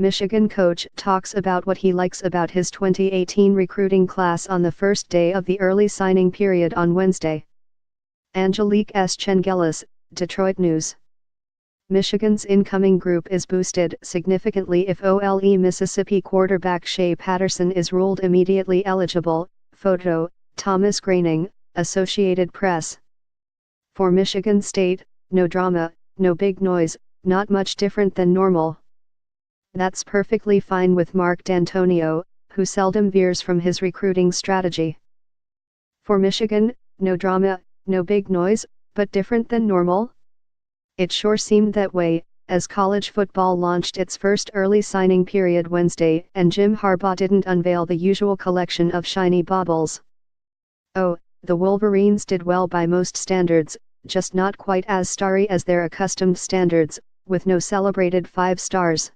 Michigan coach talks about what he likes about his 2018 recruiting class on the first day of the early signing period on Wednesday. Angelique S. Chengelis, Detroit News. Michigan's incoming group is boosted significantly if OLE Mississippi quarterback Shea Patterson is ruled immediately eligible. Photo, Thomas Graining, Associated Press. For Michigan State, no drama, no big noise, not much different than normal. That's perfectly fine with Mark D'Antonio, who seldom veers from his recruiting strategy. For Michigan, no drama, no big noise, but different than normal? It sure seemed that way, as college football launched its first early signing period Wednesday and Jim Harbaugh didn't unveil the usual collection of shiny baubles. Oh, the Wolverines did well by most standards, just not quite as starry as their accustomed standards, with no celebrated 5 stars.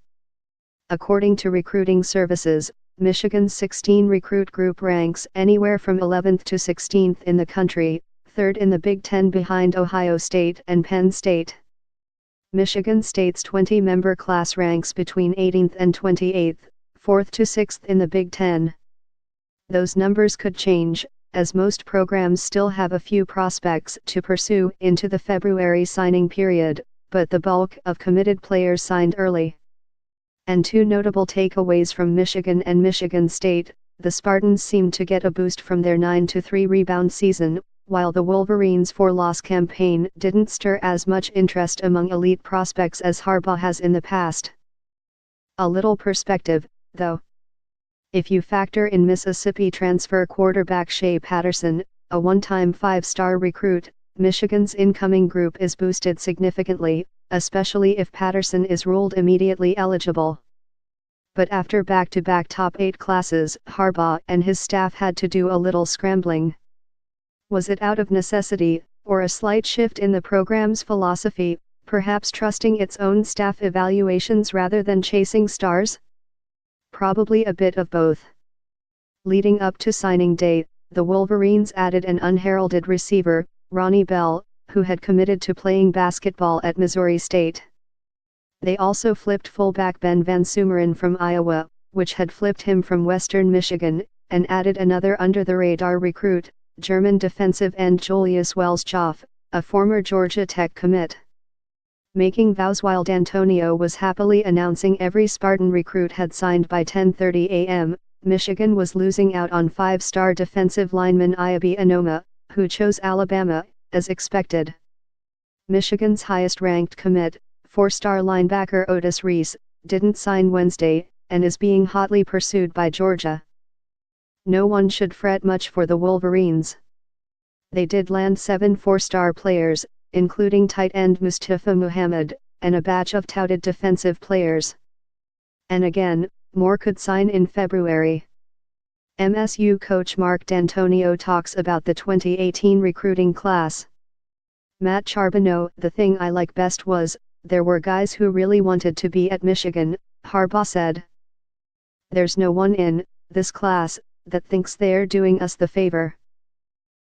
According to recruiting services, Michigan's 16 recruit group ranks anywhere from 11th to 16th in the country, 3rd in the Big Ten behind Ohio State and Penn State. Michigan State's 20-member class ranks between 18th and 28th, 4th to 6th in the Big Ten. Those numbers could change, as most programs still have a few prospects to pursue into the February signing period, but the bulk of committed players signed early. And 2 notable takeaways from Michigan and Michigan State: the Spartans seemed to get a boost from their 9-3 rebound season, while the Wolverines' 4-loss campaign didn't stir as much interest among elite prospects as Harbaugh has in the past. A little perspective, though. If you factor in Mississippi transfer quarterback Shea Patterson, a one-time 5-star recruit, Michigan's incoming group is boosted significantly, especially if Patterson is ruled immediately eligible. But after back-to-back top 8 classes, Harbaugh and his staff had to do a little scrambling. Was it out of necessity, or a slight shift in the program's philosophy, perhaps trusting its own staff evaluations rather than chasing stars? Probably a bit of both. Leading up to signing day, the Wolverines added an unheralded receiver, Ronnie Bell, who had committed to playing basketball at Missouri State. They also flipped fullback Ben Van Sumeren from Iowa, which had flipped him from Western Michigan, and added another under-the-radar recruit, German defensive end Julius Wells-Joff, a former Georgia Tech commit. Making vows while D'Antonio was happily announcing every Spartan recruit had signed by 10:30 a.m., Michigan was losing out on 5-star defensive lineman Iabi Anoma, who chose Alabama, as expected. Michigan's highest-ranked commit, 4-star linebacker Otis Reese, didn't sign Wednesday, and is being hotly pursued by Georgia. No one should fret much for the Wolverines. They did land 7 4-star players, including tight end Mustafa Muhammad, and a batch of touted defensive players. And again, more could sign in February. MSU coach Mark D'Antonio talks about the 2018 recruiting class. Matt Charbonneau: "The thing I like best was, there were guys who really wanted to be at Michigan," Harbaugh said. "There's no one in this class that thinks they're doing us the favor.